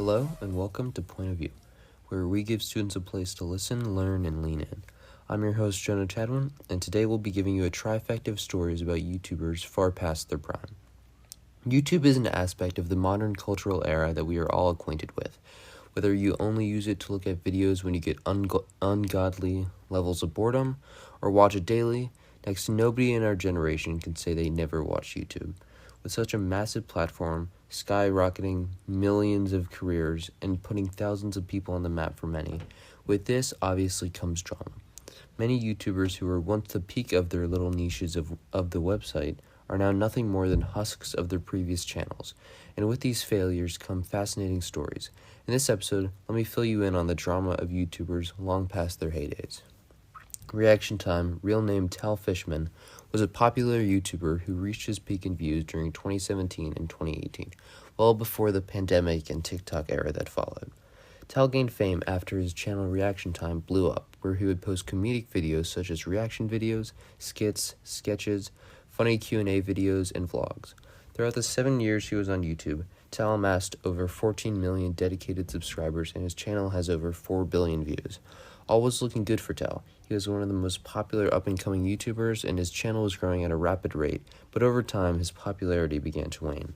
Hello and welcome to Point of View, where we give students a place to listen, learn, and lean in. I'm your host, Jonah Chadwin, and today we'll be giving you a trifecta of stories about YouTubers far past their prime. YouTube is an aspect of the modern cultural era that we are all acquainted with. Whether you only use it to look at videos when you get ungodly levels of boredom, or watch it daily, next to nobody in our generation can say they never watch YouTube. With such a massive platform, skyrocketing millions of careers, and putting thousands of people on the map for many, with this obviously comes drama. Many YouTubers who were once the peak of their little niches of the website are now nothing more than husks of their previous channels, and with these failures come fascinating stories. In this episode, let me fill you in on the drama of YouTubers long past their heydays. Reaction Time, real name Tal Fishman, was a popular YouTuber who reached his peak in views during 2017 and 2018, well before the pandemic and TikTok era that followed. Tal gained fame after his channel Reaction Time blew up, where he would post comedic videos such as reaction videos, skits, sketches, funny Q&A videos, and vlogs. Throughout the 7 years he was on YouTube, Tal amassed over 14 million dedicated subscribers, and his channel has over 4 billion views. All was looking good for Tal. He was one of the most popular up-and-coming YouTubers, and his channel was growing at a rapid rate, but over time his popularity began to wane.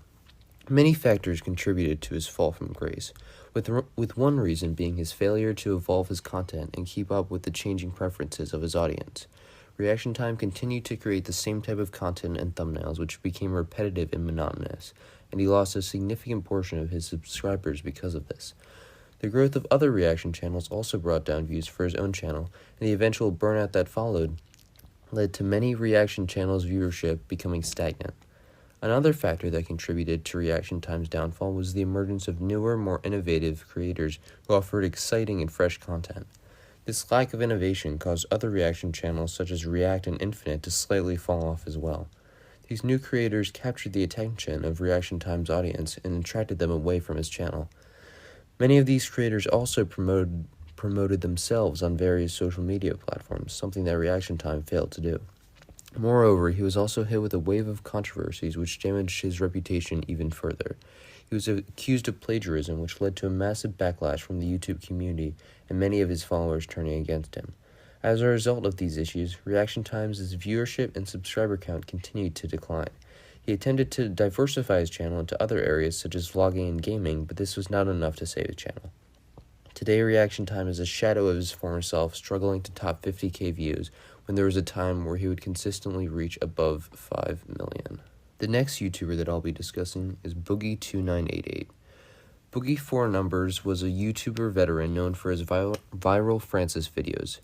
Many factors contributed to his fall from grace, with one reason being his failure to evolve his content and keep up with the changing preferences of his audience. Reaction Time continued to create the same type of content and thumbnails, which became repetitive and monotonous, and he lost a significant portion of his subscribers because of this. The growth of other reaction channels also brought down views for his own channel, and the eventual burnout that followed led to many reaction channels' viewership becoming stagnant. Another factor that contributed to Reaction Time's downfall was the emergence of newer, more innovative creators who offered exciting and fresh content. This lack of innovation caused other reaction channels such as React and Infinite to slightly fall off as well. These new creators captured the attention of Reaction Time's audience and attracted them away from his channel. Many of these creators also promoted themselves on various social media platforms, something that Reaction Time failed to do. Moreover, he was also hit with a wave of controversies which damaged his reputation even further. He was accused of plagiarism, which led to a massive backlash from the YouTube community and many of his followers turning against him. As a result of these issues, Reaction Time's viewership and subscriber count continued to decline. He attempted to diversify his channel into other areas such as vlogging and gaming, but this was not enough to save his channel. Today, Reaction Time is a shadow of his former self, struggling to top 50k views, when there was a time where he would consistently reach above 5 million. The next YouTuber that I'll be discussing is Boogie2988. Boogie4Numbers was a YouTuber veteran known for his viral Francis videos.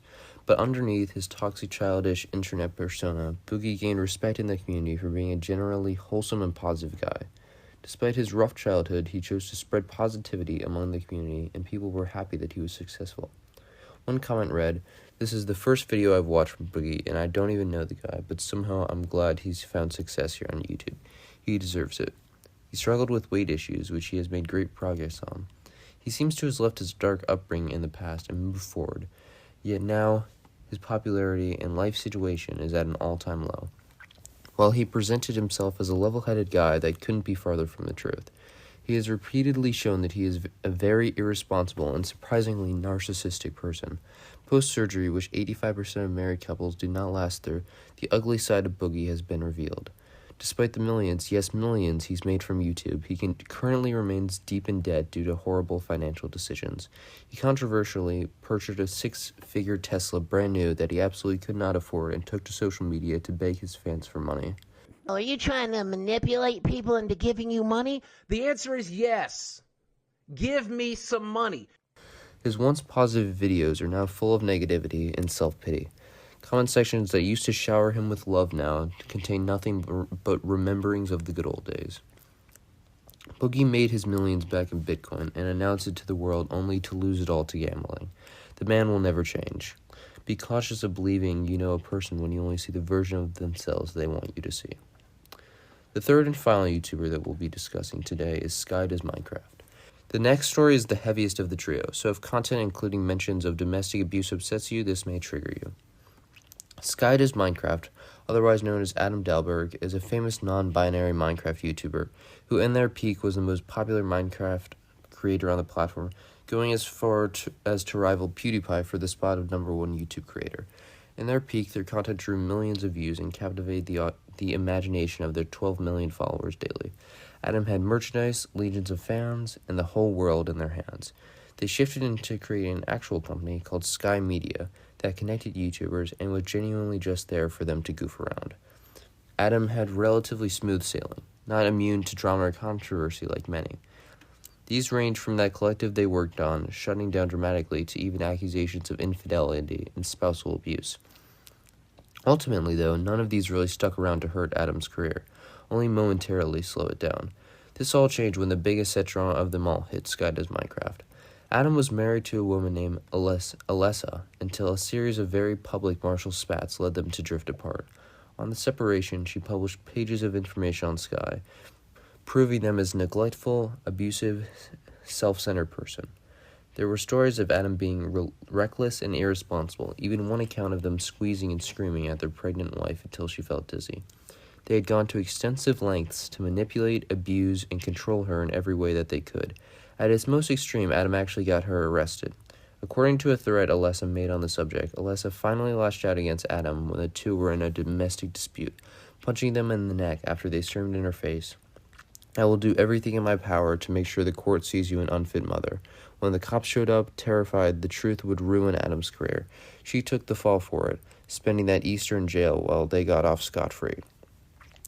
But underneath his toxic childish internet persona, Boogie gained respect in the community for being a generally wholesome and positive guy. Despite his rough childhood, he chose to spread positivity among the community, and people were happy that he was successful. One comment read, "This is the first video I've watched from Boogie, and I don't even know the guy, but somehow I'm glad he's found success here on YouTube. He deserves it." He struggled with weight issues, which he has made great progress on. He seems to have left his dark upbringing in the past and moved forward, yet now his popularity and life situation is at an all-time low. While he presented himself as a level-headed guy that couldn't be farther from the truth, he has repeatedly shown that he is a very irresponsible and surprisingly narcissistic person. Post-surgery, which 85% of married couples do not last through, the ugly side of Boogie has been revealed. Despite the millions, yes millions, he's made from YouTube, he currently remains deep in debt due to horrible financial decisions. He controversially purchased a 6-figure Tesla brand new that he absolutely could not afford and took to social media to beg his fans for money. Are you trying to manipulate people into giving you money? The answer is yes. Give me some money. His once positive videos are now full of negativity and self-pity. Comment sections that used to shower him with love now contain nothing but rememberings of the good old days. Boogie made his millions back in Bitcoin and announced it to the world only to lose it all to gambling. The man will never change. Be cautious of believing you know a person when you only see the version of themselves they want you to see. The third and final YouTuber that we'll be discussing today is Sky Does Minecraft. The next story is the heaviest of the trio, so if content including mentions of domestic abuse upsets you, this may trigger you. Sky Does Minecraft, otherwise known as Adam Dalberg, is a famous non-binary Minecraft YouTuber who in their peak was the most popular Minecraft creator on the platform, going as far as to rival PewDiePie for the spot of #1 YouTube creator. In their peak, their content drew millions of views and captivated the imagination of their 12 million followers daily. Adam had merchandise, legions of fans, and the whole world in their hands. They shifted into creating an actual company called Sky Media that connected YouTubers and was genuinely just there for them to goof around. Adam had relatively smooth sailing, not immune to drama or controversy like many. These ranged from that collective they worked on, shutting down dramatically, to even accusations of infidelity and spousal abuse. Ultimately, though, none of these really stuck around to hurt Adam's career, only momentarily slow it down. This all changed when the biggest set drama of them all hit Sky Does Minecraft. Adam was married to a woman named Alessa until a series of very public marital spats led them to drift apart. On the separation, she published pages of information on Sky, proving them as neglectful, abusive, self-centered person. There were stories of Adam being reckless and irresponsible, even one account of them squeezing and screaming at their pregnant wife until she felt dizzy. They had gone to extensive lengths to manipulate, abuse, and control her in every way that they could. At its most extreme, Adam actually got her arrested. According to a thread Alessa made on the subject, Alessa finally lashed out against Adam when the two were in a domestic dispute, punching them in the neck after they screamed in her face, "I will do everything in my power to make sure the court sees you an unfit mother." When the cops showed up, terrified the truth would ruin Adam's career, she took the fall for it, spending that Easter in jail while they got off scot-free.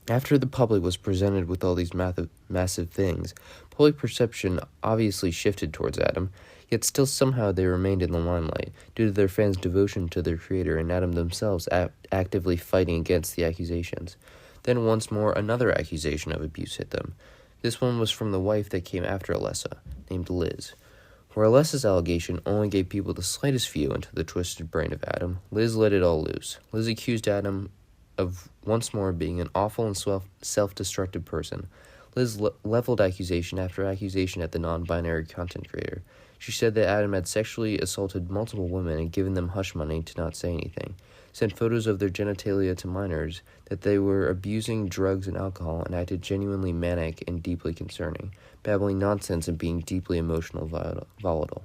After the public was presented with all these massive things, public perception obviously shifted towards Adam, yet still somehow they remained in the limelight, due to their fans' devotion to their creator and Adam themselves actively fighting against the accusations. Then once more, another accusation of abuse hit them. This one was from the wife that came after Alessa, named Liz. Where Alessa's allegation only gave people the slightest view into the twisted brain of Adam, Liz let it all loose. Liz accused Adam of once more being an awful and self-destructive person. Liz leveled accusation after accusation at the non-binary content creator. She said that Adam had sexually assaulted multiple women and given them hush money to not say anything, sent photos of their genitalia to minors, that they were abusing drugs and alcohol, and acted genuinely manic and deeply concerning, babbling nonsense and being deeply emotional volatile.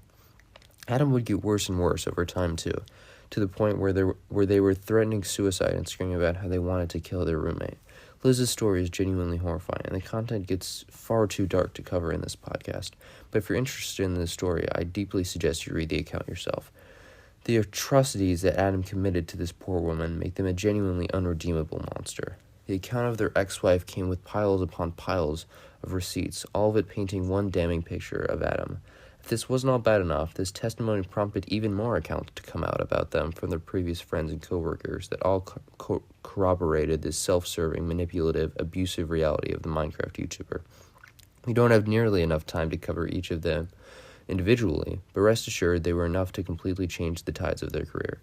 Adam would get worse and worse over time, too, to the point where they were threatening suicide and screaming about how they wanted to kill their roommate. Liz's story is genuinely horrifying, and the content gets far too dark to cover in this podcast, but if you're interested in this story, I deeply suggest you read the account yourself. The atrocities that Adam committed to this poor woman make them a genuinely unredeemable monster. The account of their ex-wife came with piles upon piles of receipts, all of it painting one damning picture of Adam. If this wasn't all bad enough, this testimony prompted even more accounts to come out about them from their previous friends and coworkers that all corroborated this self-serving, manipulative, abusive reality of the Minecraft YouTuber. We don't have nearly enough time to cover each of them individually, but rest assured they were enough to completely change the tides of their career.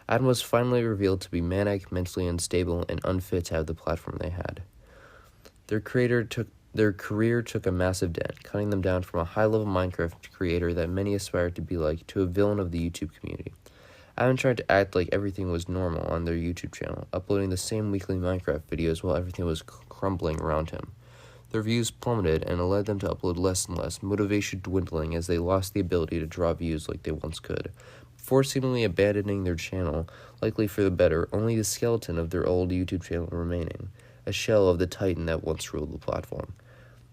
Adam was finally revealed to be manic, mentally unstable, and unfit to have the platform they had. Their career took a massive dent, cutting them down from a high-level Minecraft creator that many aspired to be like to a villain of the YouTube community. Adam tried to act like everything was normal on their YouTube channel, uploading the same weekly Minecraft videos while everything was crumbling around him. Their views plummeted, and it led them to upload less and less, motivation dwindling as they lost the ability to draw views like they once could. Before seemingly abandoning their channel, likely for the better, only the skeleton of their old YouTube channel remaining, a shell of the titan that once ruled the platform.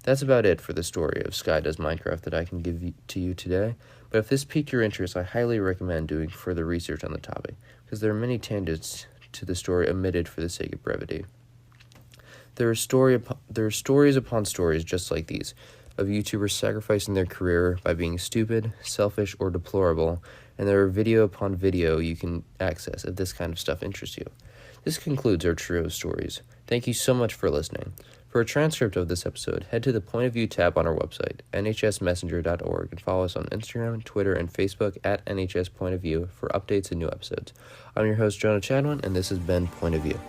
That's about it for the story of Sky Does Minecraft that I can give to you today, but if this piqued your interest, I highly recommend doing further research on the topic, because there are many tangents to the story omitted for the sake of brevity. There are stories upon stories just like these, of YouTubers sacrificing their career by being stupid, selfish, or deplorable, and there are video upon video you can access if this kind of stuff interests you. This concludes our trio of stories. Thank you so much for listening. For a transcript of this episode, head to the Point of View tab on our website, nhsmessenger.org, and follow us on Instagram, Twitter, and Facebook at NHS Point of View for updates and new episodes. I'm your host, Jonah Chadwin, and this has been Point of View.